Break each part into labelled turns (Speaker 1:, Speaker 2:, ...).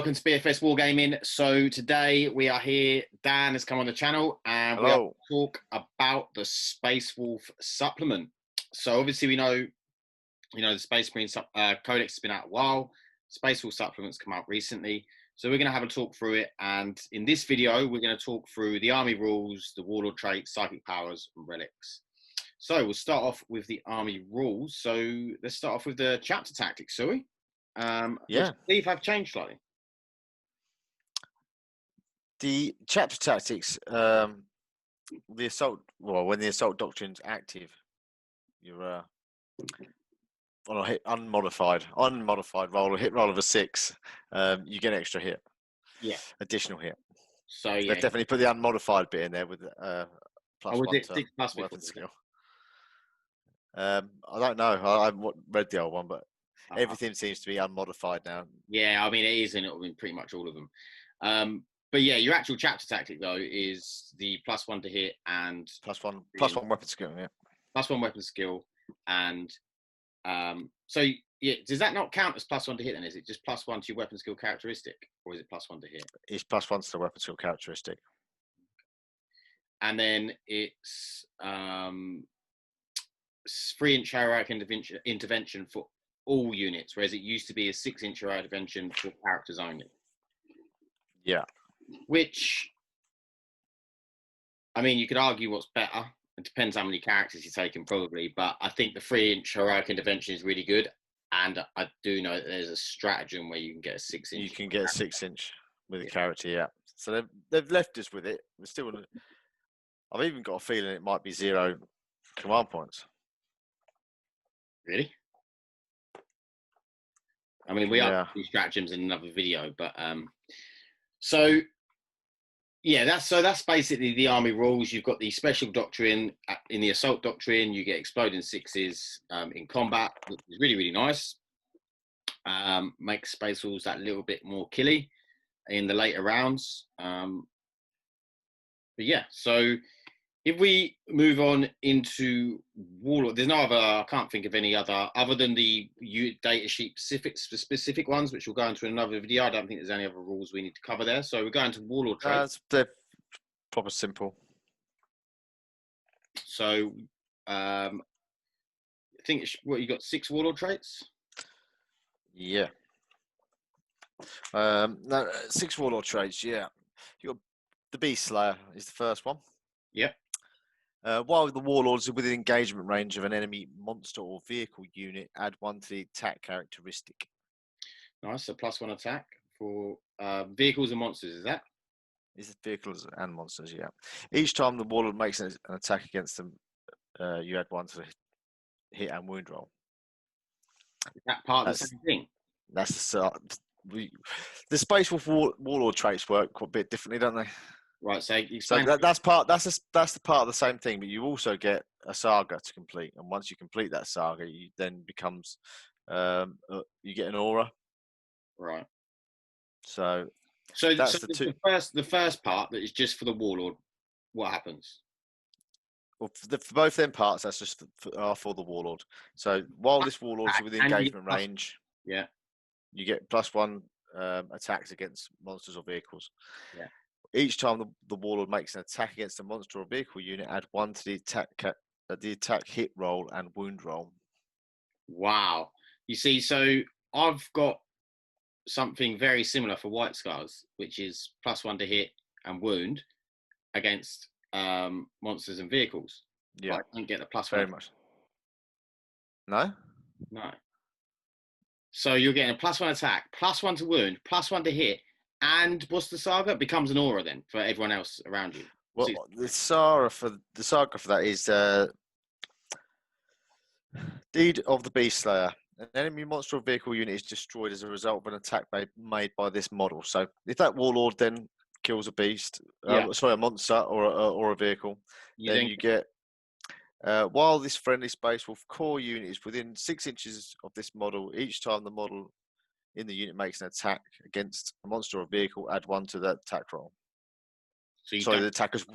Speaker 1: welcome to BFS Wargaming. So today we are here. Dan has come on the channel, and we are going to talk about the Space Wolf supplement. So obviously we know, the Space Marine codex has been out a while. Space Wolf supplements come out recently, so we're going to have a talk through it. And in this video, we're going to talk through the army rules, the warlord traits, psychic powers, and relics. So we'll start off with the army rules. So let's start off with the chapter tactics, shall we? Which I believe have changed slightly.
Speaker 2: The chapter tactics, the assault. Well, when the assault doctrine's active, you're on a hit unmodified roll, a hit roll of a 6. You get an extra hit.
Speaker 1: Yeah,
Speaker 2: additional hit.
Speaker 1: So
Speaker 2: they've definitely put the unmodified bit in there with plus one to
Speaker 1: 6 plus
Speaker 2: weapon skill. I don't know. I haven't read the old one, but everything seems to be unmodified now.
Speaker 1: Yeah, I mean it is in pretty much all of them. But yeah, your actual chapter tactic though is the +1 to hit and
Speaker 2: plus one weapon skill. Yeah,
Speaker 1: +1 weapon skill, and so yeah, does that not count as +1 to hit? Then is it just +1 to your weapon skill characteristic, or is it +1 to hit?
Speaker 2: It's +1 to the weapon skill characteristic,
Speaker 1: and then it's 3-inch heroic intervention for all units, whereas it used to be a 6-inch heroic intervention for characters only.
Speaker 2: Yeah.
Speaker 1: Which, I mean, you could argue what's better. It depends how many characters you're taking, probably. But I think the 3-inch heroic intervention is really good. And I do know that there's a stratagem where you can get a 6-inch.
Speaker 2: You can get a 6-inch with a character, yeah. So they've left us with it. We're still. I've even got a feeling it might be 0 command points.
Speaker 1: Really? I mean, we are doing stratagems in another video, but so yeah, that's basically the army rules. You've got the special doctrine in the assault doctrine. You get exploding 6s in combat, which is really, really nice. Makes Space Wolves that little bit more killy in the later rounds. But yeah, so if we move on into Warlord, there's no other, I can't think of any other than the data sheet specific ones, which we'll go into another video. I don't think there's any other rules we need to cover there. So we're going to Warlord traits.
Speaker 2: They're proper simple.
Speaker 1: So I think you got 6 Warlord traits?
Speaker 2: Yeah. No, 6 Warlord traits, yeah. You got the Beast Slayer is the first one.
Speaker 1: Yep.
Speaker 2: While the Warlords are within engagement range of an enemy monster or vehicle unit, add 1 to the attack characteristic.
Speaker 1: Nice, so +1 attack for vehicles and monsters, is that?
Speaker 2: It's vehicles and monsters, yeah. Each time the Warlord makes an attack against them, you add 1 to the hit and wound roll.
Speaker 1: Is that part of the same thing?
Speaker 2: That's the Space Wolf Warlord traits work quite a bit differently, don't they?
Speaker 1: Right, so
Speaker 2: that's the part of the same thing, but you also get a saga to complete, and once you complete that saga, you then becomes you get an aura.
Speaker 1: Right.
Speaker 2: So
Speaker 1: that's the first part that is just for the Warlord. What happens?
Speaker 2: Well, for both them parts, that's just for the Warlord. So while this Warlord's within engagement range,
Speaker 1: yeah,
Speaker 2: you get +1 attacks against monsters or vehicles.
Speaker 1: Yeah.
Speaker 2: Each time the Warlord makes an attack against a monster or vehicle unit, add 1 to the attack hit roll and wound roll.
Speaker 1: Wow. You see, so I've got something very similar for White Scars, which is +1 to hit and wound against monsters and vehicles.
Speaker 2: Yeah.
Speaker 1: But I don't get the +1.
Speaker 2: Very much. No?
Speaker 1: No. So you're getting a +1 attack, +1 to wound, +1 to hit, and what's the saga? It becomes an aura then for everyone else around you.
Speaker 2: Well, the saga for that is Deed of the Beast Slayer. An enemy monster or vehicle unit is destroyed as a result of an attack made by this model. So if that Warlord then kills a beast, a monster or a vehicle, then you get. While this friendly Space Wolf core unit is within 6 inches of this model, each time the model in the unit makes an attack against a monster or vehicle, add 1 to that attack roll. So the attacker's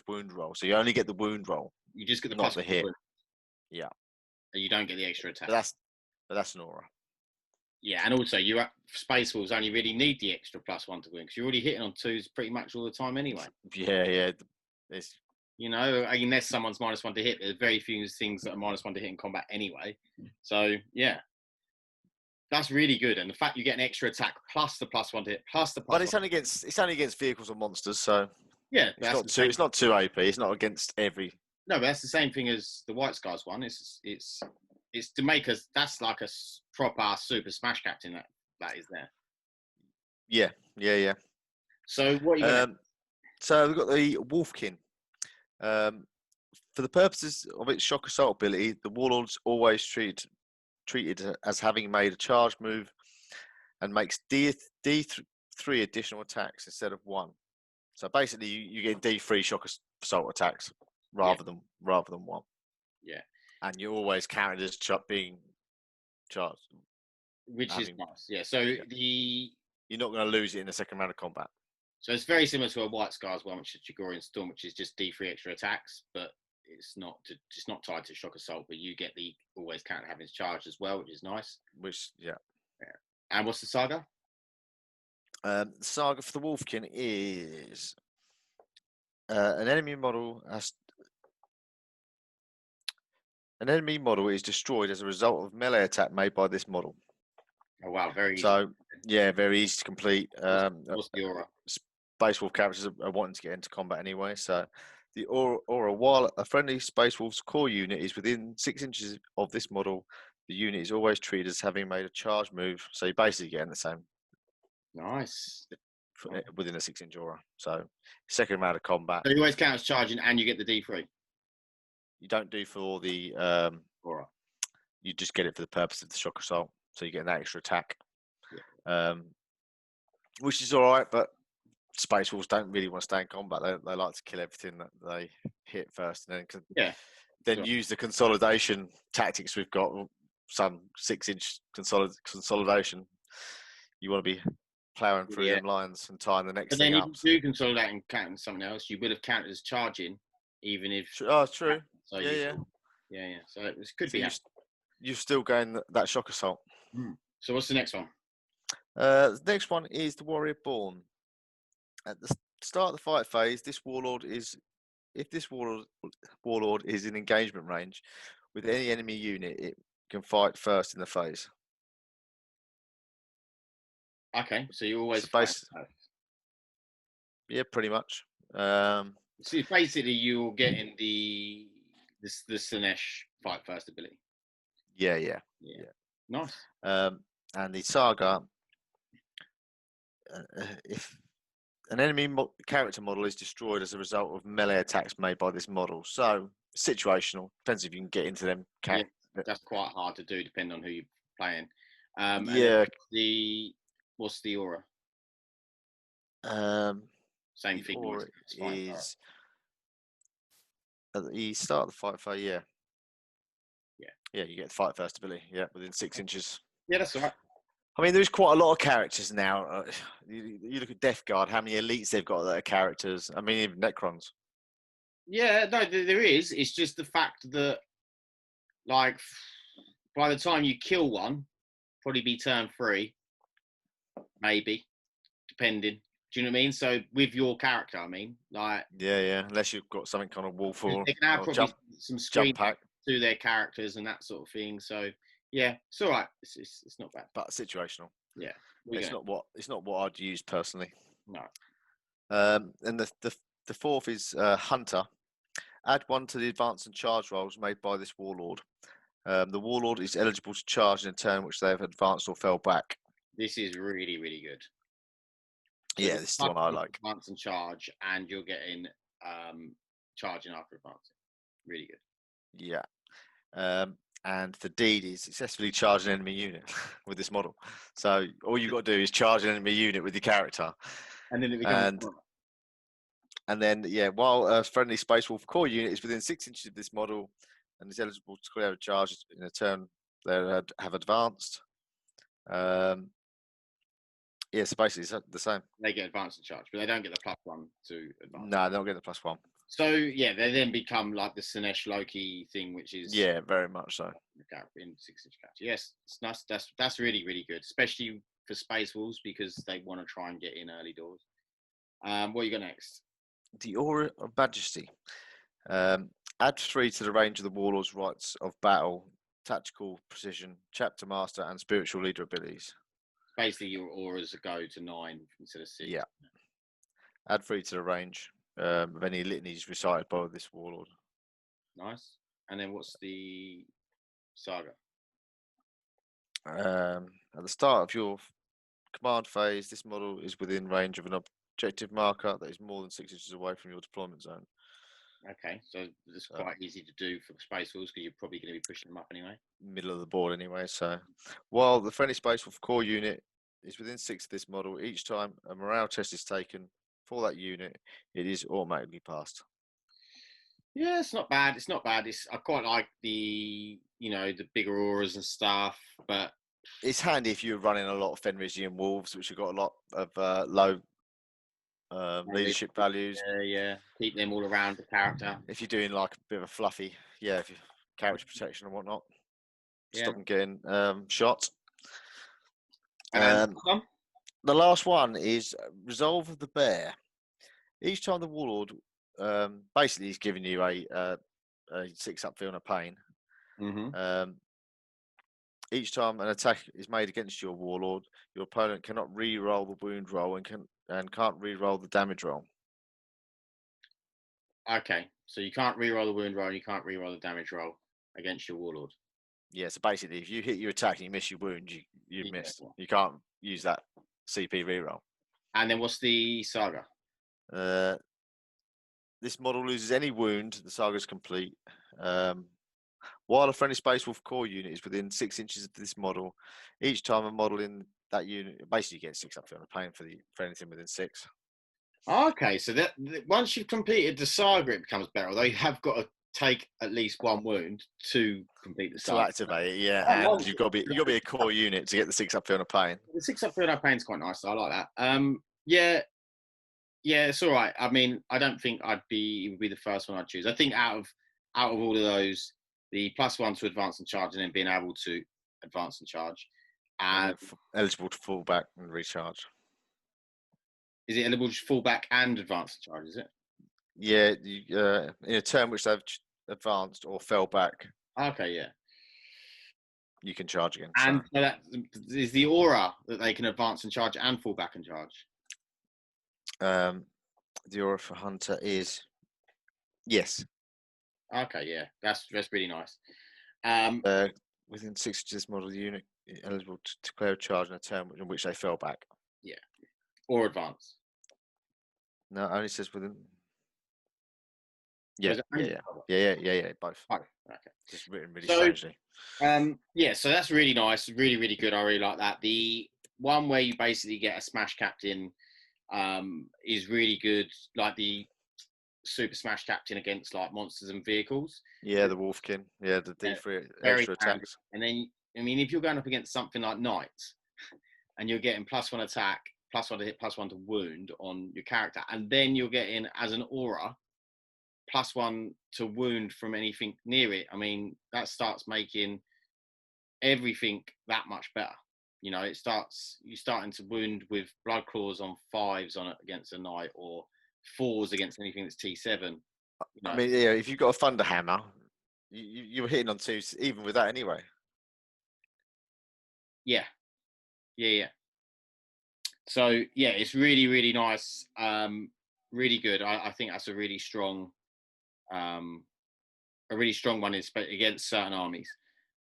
Speaker 2: wound roll. So you only get the wound roll.
Speaker 1: You just get the
Speaker 2: not the hit.
Speaker 1: Wound.
Speaker 2: Yeah.
Speaker 1: And you don't get the extra attack.
Speaker 2: But that's an aura.
Speaker 1: Yeah, and also Space Wolves only really need the extra +1 to win because you're already hitting on 2s pretty much all the time anyway.
Speaker 2: Yeah. It's,
Speaker 1: you know, unless someone's -1 to hit, there's very few things that are -1 to hit in combat anyway. So yeah, that's really good. And the fact you get an extra attack plus the +1 to hit plus the plus.
Speaker 2: But it's only against vehicles or monsters, so
Speaker 1: yeah,
Speaker 2: it's not too AP. It's not against every.
Speaker 1: No, but that's the same thing as the White Scars one. It's to make us. That's like a proper Super Smash Captain that is there.
Speaker 2: Yeah.
Speaker 1: So what are you going to?
Speaker 2: So we've got the Wolfkin. For the purposes of its shock assault ability, the Warlord's always treated as having made a charge move and makes D3 additional attacks instead of 1. So basically, you get D3 shock assault attacks rather than 1.
Speaker 1: Yeah,
Speaker 2: and you're always counted as being charged,
Speaker 1: which is nice. Yeah, so
Speaker 2: you're not going to lose it in the second round of combat.
Speaker 1: So it's very similar to a White Scars one, which is Chigorian Storm, which is just D3 extra attacks, but it's not tied to shock assault. But you get the always counted having charged as well, which is nice.
Speaker 2: Yeah.
Speaker 1: And what's the saga?
Speaker 2: The saga for the Wolfkin is an enemy model is destroyed as a result of melee attack made by this model.
Speaker 1: Oh wow, very easy.
Speaker 2: So very easy to complete.
Speaker 1: What's the aura?
Speaker 2: Space Wolf characters are wanting to get into combat anyway. So the aura, while a friendly Space Wolf's core unit is within 6 inches of this model, the unit is always treated as having made a charge move. So you're basically getting the same.
Speaker 1: Nice.
Speaker 2: Within a 6-inch aura. So second round of combat.
Speaker 1: So you always count as charging and you get the D3.
Speaker 2: You don't do for the
Speaker 1: aura.
Speaker 2: You just get it for the purpose of the shock assault. So you get that extra attack. Yeah. Which is all right, but Space Wolves don't really want to stay in combat. They like to kill everything that they hit first, and then use the consolidation tactics we've got. Some 6-inch consolidation. You want to be ploughing through them lines and tying the next thing up.
Speaker 1: But then if you do consolidate and count something else, you would have counted as charging, even if.
Speaker 2: Oh, true.
Speaker 1: So
Speaker 2: yeah.
Speaker 1: So it could be.
Speaker 2: You're still going that shock assault.
Speaker 1: So what's the next one?
Speaker 2: The next one is the Warrior Born. At the start of the fight phase, if this warlord is in engagement range with any enemy unit, it can fight first in the phase.
Speaker 1: Okay, so you always
Speaker 2: pretty much.
Speaker 1: So basically, you're getting the Slanesh fight first ability.
Speaker 2: Yeah.
Speaker 1: Nice.
Speaker 2: And the saga, if an enemy character model is destroyed as a result of melee attacks made by this model, so situational. Depends if you can get into them.
Speaker 1: That's quite hard to do, depending on who you're playing. What's the aura? Same thing.
Speaker 2: Aura is at the start of the fight phase. Yeah, you get the fight first ability. Yeah, within 6 inches.
Speaker 1: Yeah, that's all right.
Speaker 2: I mean, there's quite a lot of characters now. You look at Death Guard, how many elites they've got that are characters. I mean, even Necrons.
Speaker 1: Yeah, no, there is. It's just the fact that, like, by the time you kill one, probably be turn 3, maybe, depending. Do you know what I mean? So with your character, I mean, like.
Speaker 2: Yeah. Unless you've got something kind of wolf or
Speaker 1: they can have probably some screen
Speaker 2: pack
Speaker 1: to their characters and that sort of thing. So yeah, it's all right. It's not bad.
Speaker 2: But situational.
Speaker 1: Yeah.
Speaker 2: It's not what I'd use personally.
Speaker 1: No.
Speaker 2: And the fourth is Hunter. Add 1 to the advance and charge rolls made by this warlord. The warlord is eligible to charge in a turn which they have advanced or fell back.
Speaker 1: This is really, really good. So
Speaker 2: this is the one I like.
Speaker 1: Advance and charge, and you're getting charging after advancing. Really good.
Speaker 2: Yeah. And the deed is successfully charge an enemy unit with this model. So all you've got to do is charge an enemy unit with your character.
Speaker 1: And then it becomes
Speaker 2: and then, while a friendly Space Wolf core unit is within 6 inches of this model and is eligible to clear a charge in a turn they have advanced, Yeah, so basically it's the same.
Speaker 1: They get advanced and charge, but they don't get the +1 to advance.
Speaker 2: No, they don't get the +1.
Speaker 1: So yeah, they then become like the Sinesh Loki thing, which is
Speaker 2: Yeah, very much so.
Speaker 1: in 6-inch character. Yes, it's nice. That's really really good, especially for Space Wolves because they want to try and get in early doors. What you got next?
Speaker 2: The Aura of Majesty. Add 3 to the range of the Warlord's rights of battle, tactical precision, chapter master, and spiritual leader abilities.
Speaker 1: Basically, your auras go to 9 instead of 6.
Speaker 2: Yeah. Add 3 to the range of any litanies recited by this Warlord.
Speaker 1: Nice. And then what's the saga?
Speaker 2: At the start of your command phase, this model is within range of an objective marker that is more than 6 inches away from your deployment zone.
Speaker 1: Okay, so it's quite easy to do for Space Wolves because you're probably going to be pushing them up anyway.
Speaker 2: Middle of the board anyway. So while the friendly Space Wolf core unit is within 6 of this model, each time a morale test is taken for that unit, it is automatically passed.
Speaker 1: Yeah, it's not bad. It's not bad. I quite like the the bigger auras and stuff, but
Speaker 2: it's handy if you're running a lot of Fenrisian Wolves, which have got a lot of low leadership values.
Speaker 1: Yeah, keep them all around the character.
Speaker 2: If you're doing like a bit of a fluffy, if you character protection and whatnot, stop them getting shot.
Speaker 1: And
Speaker 2: the last one is Resolve of the Bear. Each time the Warlord, basically, he's giving you a 6-up feeling of pain.
Speaker 1: Mm-hmm.
Speaker 2: Each time an attack is made against your Warlord, your opponent cannot re-roll the wound roll and can't re-roll the damage roll.
Speaker 1: Okay, so you can't re-roll the wound roll, and you can't re-roll the damage roll against your Warlord.
Speaker 2: Yeah, so basically, if you hit your attack and you miss your wound, you've missed. You can't use that CP re-roll.
Speaker 1: And then what's the saga?
Speaker 2: This model loses any wound, the saga is complete. While a friendly Space Wolf core unit is within 6 inches of this model, each time a model in that unit basically gets 6-up feeling of pain for anything within 6.
Speaker 1: Okay, so that once you've completed the saga, it becomes better. Although you have got to take at least 1 wound to complete the saga.
Speaker 2: To activate it, yeah, and you've got to be a core unit to get the 6-up feeling of pain.
Speaker 1: The 6-up feeling of pain is quite nice. I like that. Yeah, it's all right. I mean, I don't think it would be the first one I'd choose. I think out of all of those, the +1 to advance and charge, and then being able to advance and charge, and
Speaker 2: eligible to fall back and recharge.
Speaker 1: Is it eligible to fall back and advance and charge? Is it?
Speaker 2: Yeah, in a turn which they've advanced or fell back.
Speaker 1: Okay, yeah.
Speaker 2: You can charge again.
Speaker 1: And so that is the aura that they can advance and charge and fall back and charge.
Speaker 2: The aura for Hunter is yes.
Speaker 1: Okay, yeah, that's really nice.
Speaker 2: Within 6 inches model, the unit eligible to declare a charge in a turn in which they fell back.
Speaker 1: Yeah, or advance.
Speaker 2: No, only says within. Yeah, both.
Speaker 1: Oh, okay.
Speaker 2: Just written really strangely.
Speaker 1: So that's really nice, really, really good. I really like that. The one where you basically get a Smash Captain is really good, like the Super Smash Captain against like monsters and vehicles.
Speaker 2: Yeah, the Wolfkin. Yeah, the D3 extra attacks.
Speaker 1: And then, I mean, if you're going up against something like Knights, and you're getting +1 attack, +1 to hit, +1 to wound on your character, and then you're getting as an aura +1 to wound from anything near it. I mean, that starts making everything that much better. You know, you're starting to wound with blood claws on 5s on it against a knight, or 4s against anything that's T7. You know?
Speaker 2: I mean, yeah, if you've got a thunder hammer, you're hitting on 2s even with that anyway. Yeah.
Speaker 1: So yeah, it's really, really nice. Really good. I think that's a really strong one against certain armies.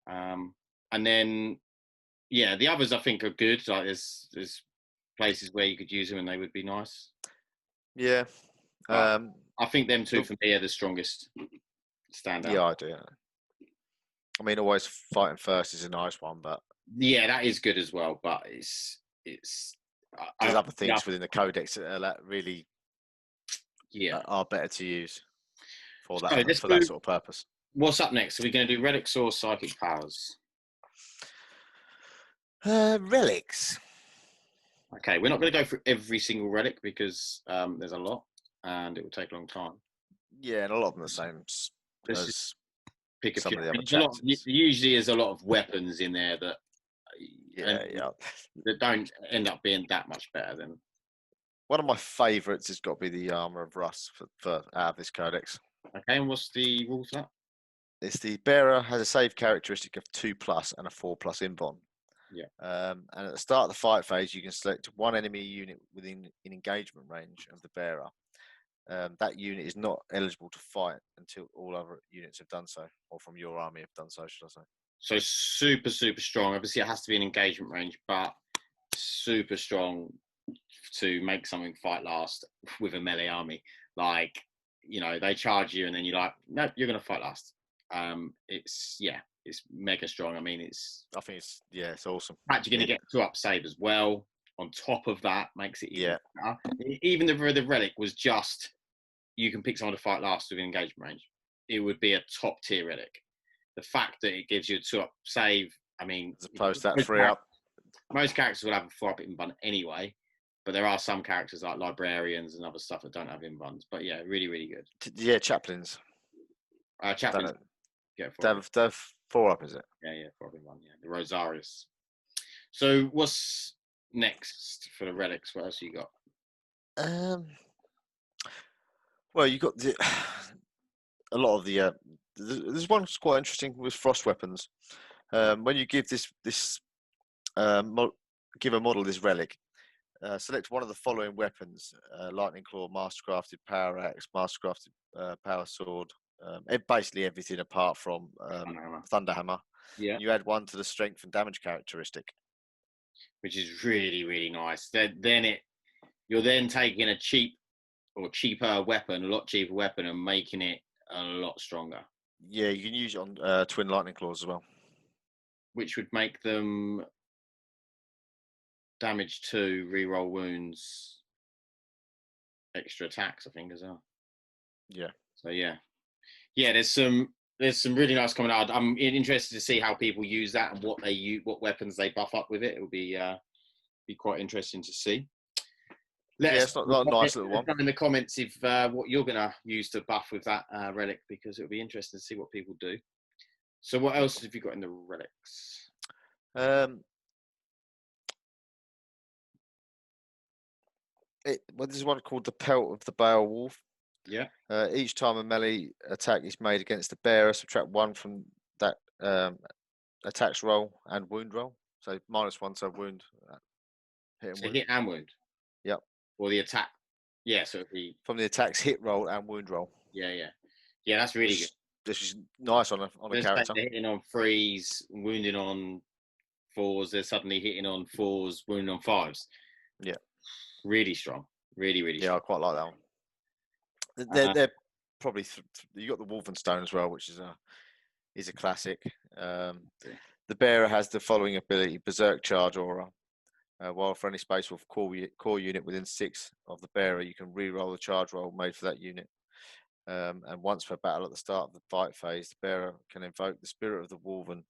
Speaker 1: And then, yeah, the others I think are good. Like there's places where you could use them and they would be nice.
Speaker 2: Yeah.
Speaker 1: I think them two for me are the strongest standout.
Speaker 2: Yeah, I do. I mean, always fighting first is a nice one, but
Speaker 1: yeah, that is good as well. But it's
Speaker 2: there's other things within the codex that really are better to use for that that sort of purpose.
Speaker 1: What's up next? Are we going to do relics or psychic powers?
Speaker 2: Relics.
Speaker 1: Okay, we're not going to go through every single relic because there's a lot and it will take a long time.
Speaker 2: Yeah, and a lot of them are the same
Speaker 1: Let's just
Speaker 2: as
Speaker 1: pick a
Speaker 2: some
Speaker 1: few.
Speaker 2: of the other
Speaker 1: There's
Speaker 2: chapters.
Speaker 1: usually there's a lot of weapons in there that
Speaker 2: Yeah.
Speaker 1: that don't end up being that much better than.
Speaker 2: One of my favourites has got to be the Armour of Rust for out of this codex.
Speaker 1: Okay, and what's the rule for that?
Speaker 2: It's the bearer has a save characteristic of 2+ and a 4+ invuln.
Speaker 1: Yeah.
Speaker 2: And at the start of the fight phase, you can select one enemy unit within an engagement range of the bearer. That unit is not eligible to fight until all other units have done so, or from your army have done so, should I say.
Speaker 1: So super, super strong. Obviously, it has to be an engagement range, but super strong to make something fight last with a melee army. Like, you know, they charge you and then you're like, no, you're going to fight last. It's mega strong. I mean,
Speaker 2: I think it's awesome.
Speaker 1: In fact, you're going to get 2-up save as well. On top of that, makes it even better. Even the relic was just, you can pick someone to fight last with an engagement range. It would be a top tier relic. The fact that it gives you a 2-up save, I mean,
Speaker 2: as opposed to that 3-up.
Speaker 1: Most characters will have a 4-up invuln anyway, but there are some characters like librarians and other stuff that don't have invulns. But yeah, really, really good.
Speaker 2: Yeah, chaplains.
Speaker 1: Chaplains
Speaker 2: get 4-up. 4-up, is it?
Speaker 1: Yeah, 4-up invuln. Yeah, the Rosarius. So what's next for the relics? What else you got?
Speaker 2: Well, you got a lot of the. There's one quite interesting with frost weapons. When you give this give a model this relic, select one of the following weapons: lightning claw, mastercrafted power axe, mastercrafted power sword. Basically everything apart from Thunderhammer.
Speaker 1: Yeah.
Speaker 2: You add 1 to the strength and damage characteristic,
Speaker 1: which is really, really nice. You're then taking a cheaper weapon, a lot cheaper weapon, and making it a lot stronger.
Speaker 2: Yeah, you can use it on twin lightning claws as well,
Speaker 1: which would make them damage 2, reroll wounds, extra attacks, I think, as well.
Speaker 2: Yeah.
Speaker 1: So yeah, there's some really nice coming out. I'm interested to see how people use that and what weapons they buff up with it. It will be quite interesting to see.
Speaker 2: It's not a nice little one.
Speaker 1: In the comments if what you're gonna use to buff with that relic, because it'll be interesting to see what people do. So what else have you got in the relics?
Speaker 2: There's one called the Pelt of the Bao Wolf.
Speaker 1: Yeah.
Speaker 2: Each time a melee attack is made against the bearer, subtract 1 from that attacks roll and wound roll. So -1 to wound.
Speaker 1: Hit and wound.
Speaker 2: Yep.
Speaker 1: Or the attack. Yeah, so it'd be
Speaker 2: from the attacks hit roll and wound roll.
Speaker 1: Yeah, that's really good.
Speaker 2: This is nice on a character.
Speaker 1: They're hitting on 3s, wounding on 4s. They're suddenly hitting on 4s, wounding on 5s.
Speaker 2: Yeah,
Speaker 1: really strong. Really, really.
Speaker 2: Yeah,
Speaker 1: strong.
Speaker 2: I quite like that one. They're probably you got the Wolfenstone as well, which is a classic. The bearer has the following ability: Berserk Charge Aura. While friendly space wolf core unit within 6 of the bearer, you can re-roll the charge roll made for that unit. And once per battle at the start of the fight phase, the bearer can invoke the Spirit of the Wolven.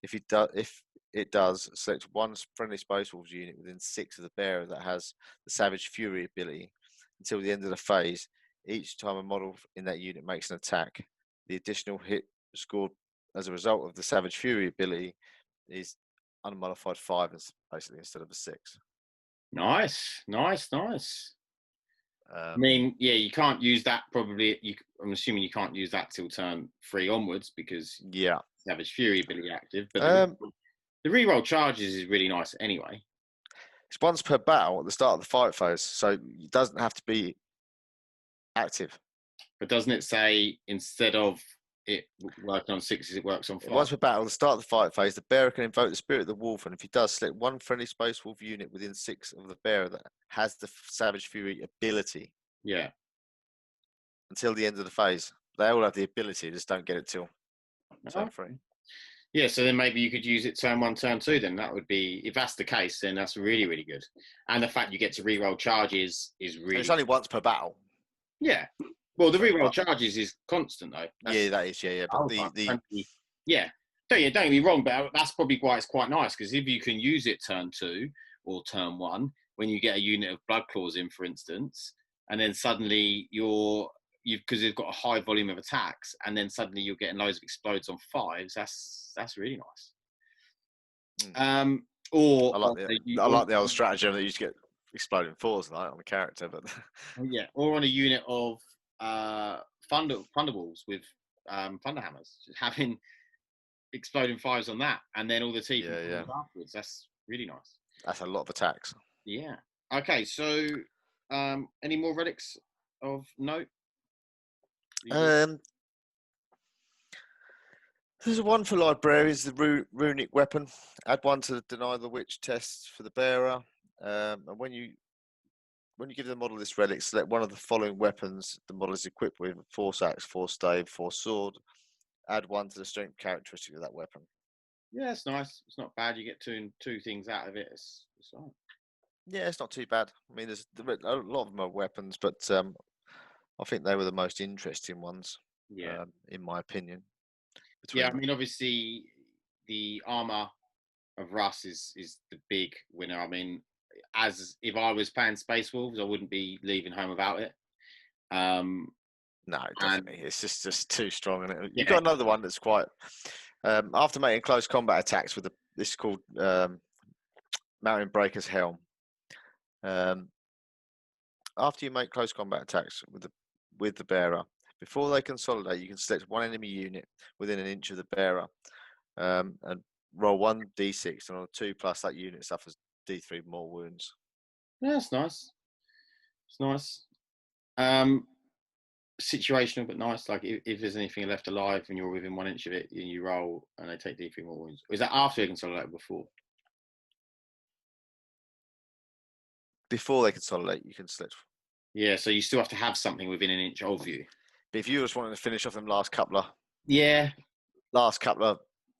Speaker 2: If it does, select 1 friendly space wolves unit within 6 of the bearer that has the Savage Fury ability. Until the end of the phase, each time a model in that unit makes an attack, the additional hit scored as a result of the Savage Fury ability is unmodified 5, basically, instead of a 6.
Speaker 1: Nice. I mean, yeah, you can't use that probably. I'm assuming you can't use that till turn 3 onwards because Savage Fury ability active. But the reroll charges is really nice anyway.
Speaker 2: It's once per battle at the start of the fight phase, so it doesn't have to be active.
Speaker 1: But doesn't it say instead of it working on 6s, it works on 5?
Speaker 2: Once per battle, at the start of the fight phase, the bearer can invoke the Spirit of the Wolf, and if he does, select 1 friendly space wolf unit within 6 of the bearer that has the Savage Fury ability.
Speaker 1: Yeah.
Speaker 2: Until the end of the phase. They all have the ability, just don't get it till turn 3.
Speaker 1: Yeah, so then maybe you could use it turn 1, turn 2. Then that would be, if that's the case, then that's really, really good. And the fact you get to reroll charges is really.
Speaker 2: And it's only once per battle.
Speaker 1: Yeah. Well, the reroll charges is constant though.
Speaker 2: That is. But
Speaker 1: don't get me wrong, but that's probably why it's quite nice, because if you can use it turn 2 or turn 1, when you get a unit of blood claws in, for instance, and then suddenly because you've got a high volume of attacks, and then suddenly you're getting loads of explodes on 5s. That's really nice. Or
Speaker 2: I like the old stratagem that you just get exploding 4s like on the character, but
Speaker 1: yeah, or on a unit of thunderballs with thunder hammers, just having exploding 5s on that, and then all the teeth afterwards. That's really nice.
Speaker 2: That's a lot of attacks.
Speaker 1: Yeah. Okay, so any more relics of note?
Speaker 2: There's one for librarians, the Runic Weapon. Add 1 to deny the witch tests for the bearer. And when you give the model this relic, select one of the following weapons the model is equipped with: Force Axe, Force Stave, Force Sword. Add 1 to the strength characteristic of that weapon.
Speaker 1: Yeah, it's nice. It's not bad. You get two things out of it. It's all right.
Speaker 2: Yeah, it's not too bad. I mean, there's a lot of them are weapons, but I think they were the most interesting ones.
Speaker 1: Yeah,
Speaker 2: in my opinion.
Speaker 1: Yeah, I mean, obviously, the armor of Russ is the big winner. I mean, as if I was playing Space Wolves, I wouldn't be leaving home without it.
Speaker 2: No, definitely, it's just too strong. And
Speaker 1: Yeah.
Speaker 2: you've got another one that's quite. After making close combat attacks with this is called Mountain Breaker's Helm. After you make close combat attacks with the bearer, before they consolidate, you can select one enemy unit within an inch of the bearer, and roll 1d6, and on a 2+, that unit suffers d3 more wounds.
Speaker 1: Yeah, that's nice. It's nice. Situational, but nice. Like if there's anything left alive and you're within 1 inch of it, and you roll and they take d3 more wounds. Or is that after they consolidate or before?
Speaker 2: Before they consolidate, you can select.
Speaker 1: Yeah, so you still have to have something within an inch of you.
Speaker 2: But if you just wanted to finish off them last couple of,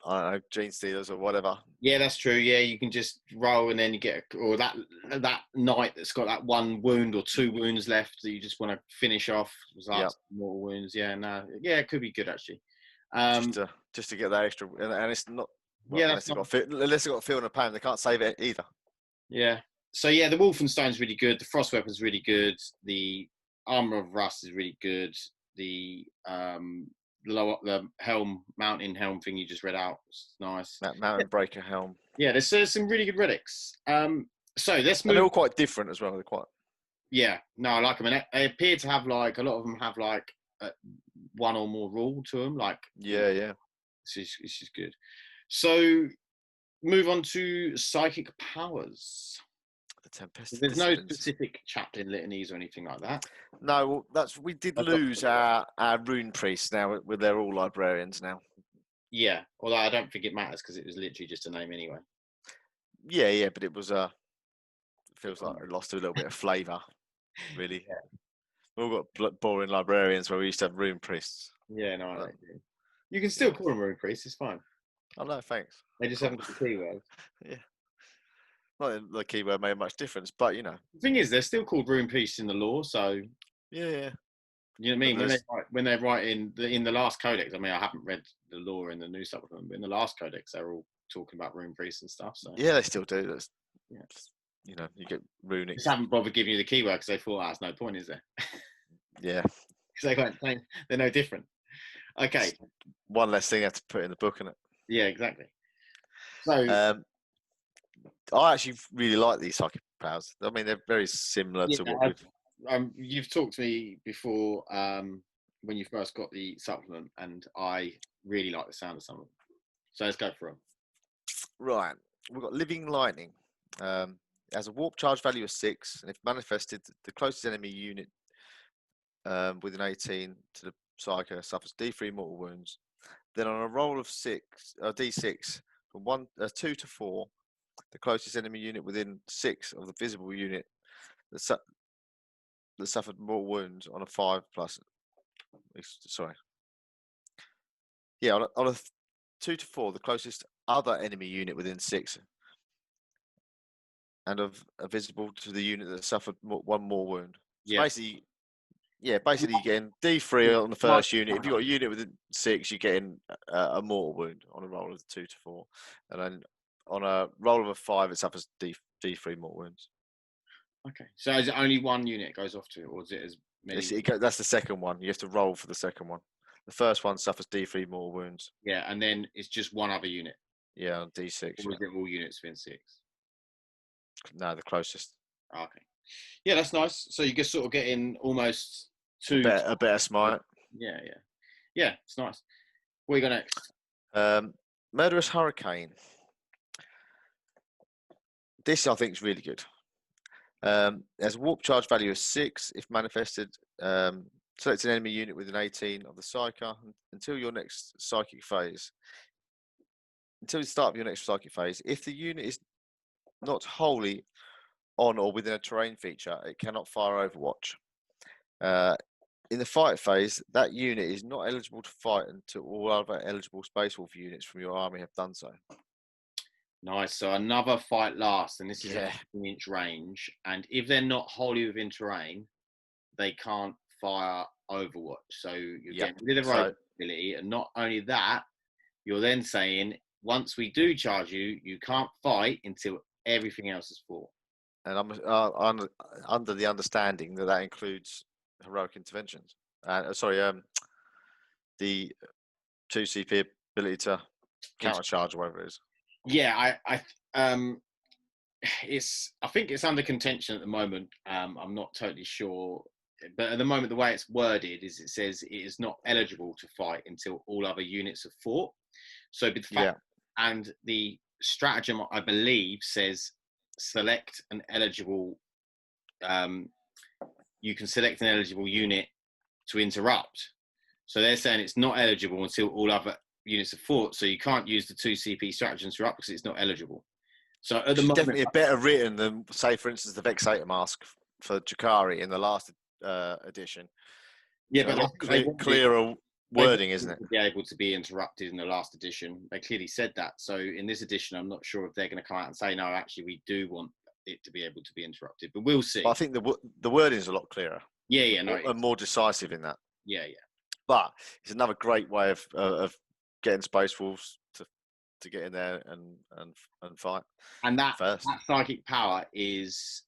Speaker 2: I don't know, Gene Stealers or whatever.
Speaker 1: Yeah, that's true. Yeah, you can just roll and then you get, or that knight that's got that 1 wound or 2 wounds left that you just want to finish off. More wounds. Yeah, no, yeah, it could be good actually.
Speaker 2: Just to get that extra, and it's not. Well,
Speaker 1: Yeah,
Speaker 2: unless they've got a feel in a pain, they can't save it either.
Speaker 1: Yeah. So yeah, the Wolfenstein's really good. The Frost Weapon's really good. The Armor of Rust is really good. The Helm, Mountain Helm thing you just read out, it's nice.
Speaker 2: That Mountain Breaker Helm.
Speaker 1: Yeah, there's some really good relics. So let's move.
Speaker 2: And they're all quite different as well. They're quite.
Speaker 1: Yeah, no, I like them, and they appear to have like a lot of them have like 1 or more rule to them. Like
Speaker 2: yeah.
Speaker 1: It's just good. So move on to psychic powers.
Speaker 2: The Tempest.
Speaker 1: There's no specific chaplain litanies or anything like that.
Speaker 2: No, we did lose our rune priests now. They're all librarians now.
Speaker 1: Yeah, although I don't think it matters because it was literally just a name anyway.
Speaker 2: Yeah, but it was feels like it lost a little bit of flavour, really.
Speaker 1: Yeah.
Speaker 2: We've all got boring librarians where we used to have rune priests.
Speaker 1: Yeah, no, I don't. You can still call them rune priests. It's fine.
Speaker 2: Oh no, thanks.
Speaker 1: They just haven't got the keyword.
Speaker 2: Yeah. Not that the keyword made much difference, but you know.
Speaker 1: The thing is, they're still called rune priests in the lore, so.
Speaker 2: Yeah.
Speaker 1: You know what I mean? When they write in the last codex, I mean, I haven't read the lore in the new supplement, but in the last codex, they're all talking about rune priests and stuff. So
Speaker 2: yeah, they still do. Yeah. You know, you get runic.
Speaker 1: Just haven't bothered giving you the keyword because they thought that's no point, is there?
Speaker 2: Yeah.
Speaker 1: Because they're no different. Okay.
Speaker 2: It's one less thing you have to put in the book, isn't it?
Speaker 1: Yeah, exactly. So
Speaker 2: I actually really like these psychic powers. I mean, they're very similar to what we've.
Speaker 1: You've talked to me before when you first got the supplement, and I really like the sound of some of them. So let's go for them.
Speaker 2: Right, we've got Living Lightning. It has a warp charge value of 6, and if manifested, the closest enemy unit within 18 to the Psyker suffers D3 mortal wounds. Then on a roll of D6 from 2 to 4, the closest enemy unit within 6 of the visible unit that suffered mortal wounds on a 5+. Sorry. Yeah, on a 2 to 4, the closest other enemy unit within 6 and of visible to the unit that suffered 1 more wound. So basically you're getting D3 on the first unit. If you've got a unit within 6, you're getting a mortal wound on a roll of 2 to 4. And then on a roll of a 5, it suffers D3 mortal wounds.
Speaker 1: Okay. So is it only one unit goes off to it, or is it as many?
Speaker 2: That's the second one. You have to roll for the second one. The first one suffers D3 mortal wounds.
Speaker 1: Yeah, and then it's just one other unit.
Speaker 2: Yeah, on D6.
Speaker 1: Or is it all units within 6?
Speaker 2: No, the closest.
Speaker 1: Okay. Yeah, that's nice. So you just sort of getting almost two.
Speaker 2: A better smite.
Speaker 1: Yeah. Yeah, it's nice. What you got next?
Speaker 2: Murderous Hurricane. This I think is really good. There's a warp charge value of 6 if manifested. Select an enemy unit with an 18 of the Psyker until your next psychic phase. Until the start of your next psychic phase, if the unit is not wholly on or within a terrain feature, it cannot fire Overwatch. In the fight phase, that unit is not eligible to fight until all other eligible Space Wolf units from your army have done so.
Speaker 1: Nice. So another fight last, and this is a 15-inch range. And if they're not wholly within terrain, they can't fire Overwatch. So you're getting rid of the rogue ability, and not only that, you're then saying once we do charge you, you can't fight until everything else is fought.
Speaker 2: And I'm under the understanding that includes heroic interventions. The 2 CP ability to counter charge or whatever it is.
Speaker 1: Yeah, I think it's under contention at the moment. I'm not totally sure, but at the moment the way it's worded is it says it is not eligible to fight until all other units have fought. So the fact and the stratagem, I believe, says select an eligible. You can select an eligible unit to interrupt. So they're saying it's not eligible until all other units have fought. So you can't use the 2 CP stratagem to interrupt because it's not eligible. So at the moment,
Speaker 2: definitely a better written than, say, for instance, the Vexator Mask for Jakari in the last edition.
Speaker 1: Yeah, but
Speaker 2: clearer wording, isn't it?
Speaker 1: To be able to be interrupted in the last edition, they clearly said that. So in this edition, I'm not sure if they're going to come out and say no. Actually, we do want it to be able to be interrupted, but we'll see.
Speaker 2: But I think the wording is a lot clearer.
Speaker 1: Yeah,
Speaker 2: and more decisive in that.
Speaker 1: Yeah.
Speaker 2: But it's another great way of getting Space Wolves to get in there and fight.
Speaker 1: And that psychic power is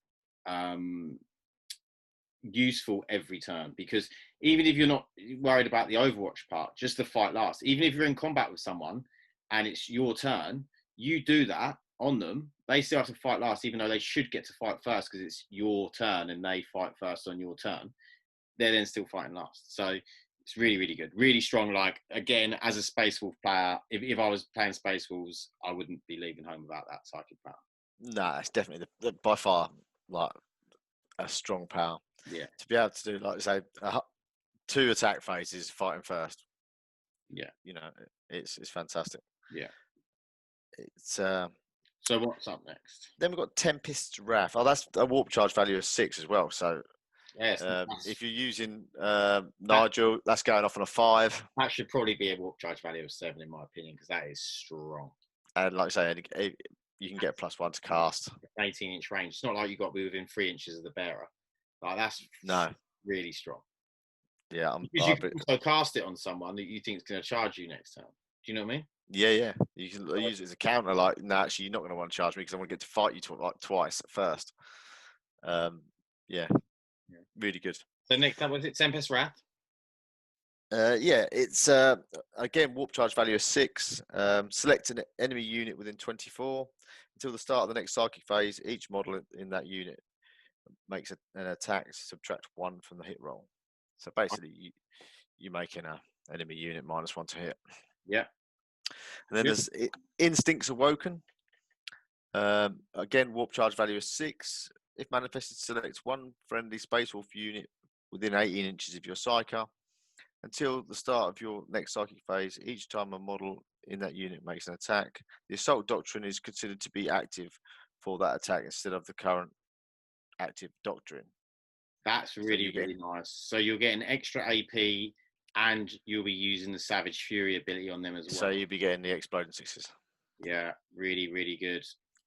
Speaker 1: useful every turn, because even if you're not worried about the Overwatch part, just the fight last, even if you're in combat with someone and it's your turn, you do that on them, they still have to fight last, even though they should get to fight first because it's your turn and they fight first on your turn. They're then still fighting last. So it's really, really good. Really strong. Like, again, as a Space Wolf player, if I was playing Space Wolves, I wouldn't be leaving home without that psychic power.
Speaker 2: No, it's definitely by far like a strong power.
Speaker 1: Yeah.
Speaker 2: To be able to do, like I say, 2 attack phases fighting first.
Speaker 1: Yeah.
Speaker 2: You know, it's fantastic.
Speaker 1: Yeah.
Speaker 2: It's
Speaker 1: so what's up next?
Speaker 2: Then we've got Tempest's Wrath. Oh, that's a warp charge value of 6 as well. So
Speaker 1: yes,
Speaker 2: if you're using Nigel, that's going off on a 5.
Speaker 1: That should probably be a warp charge value of 7 in my opinion, because that is strong.
Speaker 2: And like I say, you can get a +1 to cast.
Speaker 1: 18-inch range. It's not like you've got to be within 3 inches of the bearer. Like, that's really strong.
Speaker 2: Yeah,
Speaker 1: because you can also cast it on someone that you think is going to charge you next turn. Do you know what I mean?
Speaker 2: Yeah. You can use it as a counter. Like, no, actually, you're not going to want to charge me because I'm going to get to fight you twice at first. Yeah, really good.
Speaker 1: So next up, was it Tempest Wrath?
Speaker 2: It's again warp charge value of 6. Select an enemy unit within 24 until the start of the next psychic phase. Each model in that unit makes an attack, subtract 1 from the hit roll. So basically, you're making an enemy unit -1 to hit.
Speaker 1: Yeah.
Speaker 2: And then there's Instincts Awoken. Again, warp charge value of 6. If manifested, select 1 friendly Space Wolf unit within 18 inches of your Psyker. Until the start of your next psychic phase, each time a model in that unit makes an attack, the Assault Doctrine is considered to be active for that attack instead of the current active Doctrine.
Speaker 1: That's really, really nice. So you'll get an extra AP and you'll be using the Savage Fury ability on them as well.
Speaker 2: So you'll be getting the Exploding Sixes.
Speaker 1: Yeah, really, really good.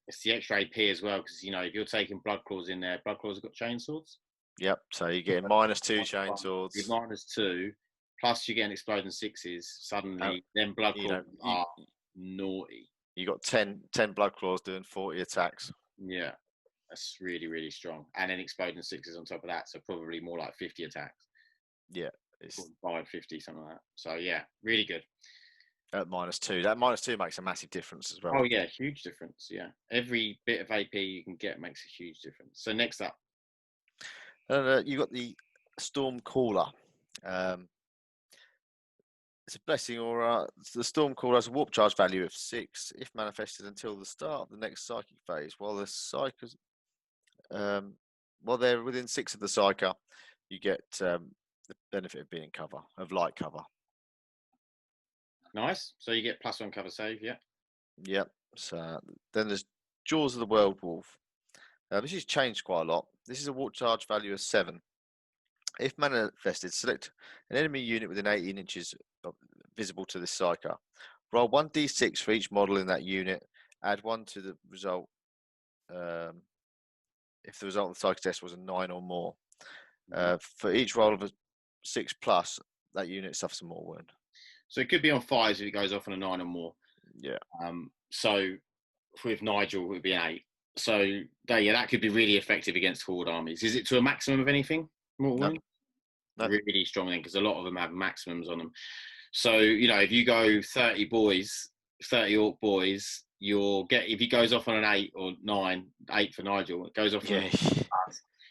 Speaker 1: It's the extra AP as well, because, you know, if you're taking Blood Claws in there, Blood Claws have got chainswords.
Speaker 2: Yep, so you're getting -2 chainswords.
Speaker 1: You're -2, plus you're getting Exploding Sixes. Suddenly, then Blood Claws are naughty.
Speaker 2: You got 10 Blood Claws doing 40 attacks.
Speaker 1: Yeah. That's really, really strong. And then exploding 6s on top of that, so probably more like 50 attacks.
Speaker 2: Yeah, it's
Speaker 1: 45, 50, something like that. So yeah, really good.
Speaker 2: At -2, that -2 makes a massive difference as well.
Speaker 1: Oh yeah, huge difference. Yeah, every bit of AP you can get makes a huge difference. So next up,
Speaker 2: you got the Storm Caller. It's a blessing aura. The Storm Caller has a warp charge value of 6 if manifested until the start of the next psychic phase. While while they're within 6 of the psyker, you get the benefit of being light cover.
Speaker 1: nice. So you get +1 cover save. Yeah.
Speaker 2: Yep. So then there's Jaws of the World Wolf. This has changed quite a lot. This is a warp charge value of 7. If manifested, select an enemy unit within 18 inches visible to this psyker. Roll 1d6 for each model in that unit. Add 1 to the result if the result of the psychic test was a 9 or more. For each roll of a 6+, that unit suffers a more wound.
Speaker 1: So it could be on 5s if it goes off on a 9 or more.
Speaker 2: Yeah.
Speaker 1: So with Nigel, it would be an 8. So that could be really effective against horde armies. Is it to a maximum of anything? More
Speaker 2: No.
Speaker 1: Really strong then, because a lot of them have maximums on them. So if you go 30 orc boys, you'll get, if he goes off on an 8 or 9, 8 for Nigel, it goes off on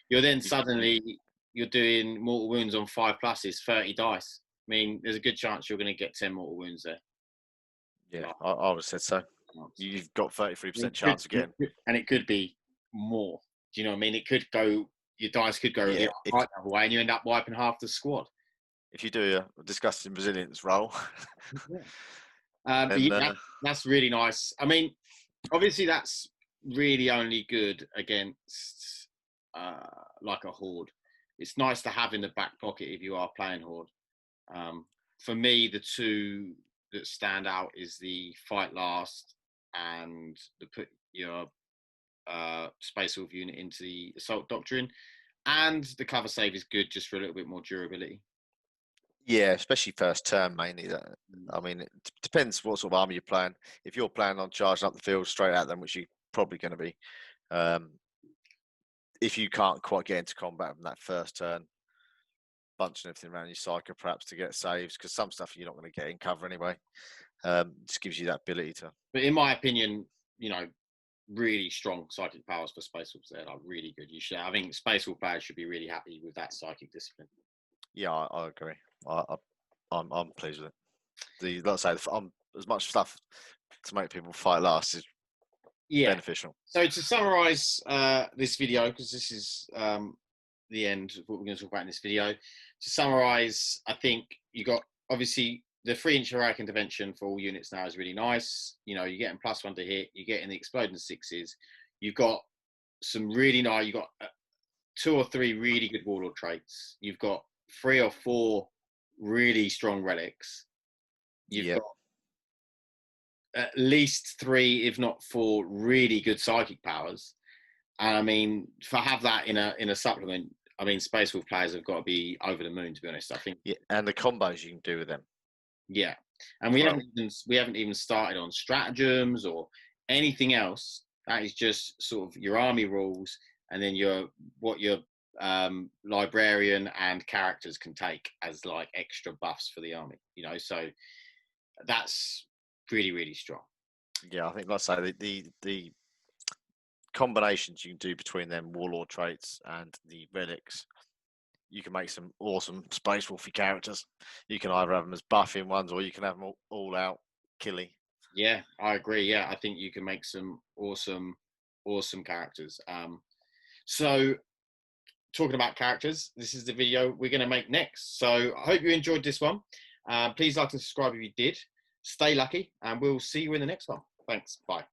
Speaker 1: you're then suddenly you're doing mortal wounds on 5+, 30 dice. I mean, there's a good chance you're going to get 10 mortal wounds there.
Speaker 2: Yeah, I would have said so. You've got 33% chance again.
Speaker 1: And it could be more. Do you know what I mean? It could go, your dice could go the other way, and you end up wiping half the squad.
Speaker 2: If you do a disgusting resilience roll.
Speaker 1: That's really nice. I mean, obviously that's really only good against like a horde. It's nice to have in the back pocket if you are playing horde. For me, the two that stand out is the fight last and the put your Space Wolf unit into the assault doctrine, and the cover save is good just for a little bit more durability.
Speaker 2: Yeah, especially first turn mainly. I mean, it depends what sort of army you're playing. If you're planning on charging up the field straight at them, which you're probably going to be, if you can't quite get into combat from that first turn, bunching everything around your psyker perhaps to get saves, because some stuff you're not going to get in cover anyway. Just gives you that ability to.
Speaker 1: But in my opinion, really strong psychic powers for Space Wolves. They're like really good. I think Space Wolf players should be really happy with that psychic discipline.
Speaker 2: Yeah, I agree. I'm pleased with it. Like I say, as much stuff to make people fight last is beneficial. So
Speaker 1: to summarise this video, because this is the end of what we're going to talk about in this video. To summarise, I think you got obviously the 3-inch heroic intervention for all units now is really nice. You're getting +1 to hit. You're getting the exploding 6s. You've got some really nice. You've got 2 or 3 really good warlord traits. You've got 3 or 4 really strong relics. You've got at least 3, if not 4, really good psychic powers. And I mean, to have that in a supplement, I mean, Space Wolf players have got to be over the moon, to be honest. I think.
Speaker 2: Yeah, and the combos you can do with them.
Speaker 1: Yeah, and we haven't even started on stratagems or anything else. That is just sort of your army rules, and then your librarian and characters can take as like extra buffs for the army. So that's really, really strong.
Speaker 2: Yeah, I think, like I say, the combinations you can do between them warlord traits and the relics, you can make some awesome Space Wolfy characters. You can either have them as buffing ones, or you can have them all out killy.
Speaker 1: Yeah, I agree. Yeah, I think you can make some awesome characters. So talking about characters, this is the video we're going to make next. So I hope you enjoyed this one. Please like and subscribe if you did. Stay lucky, and we'll see you in the next one. Thanks. Bye.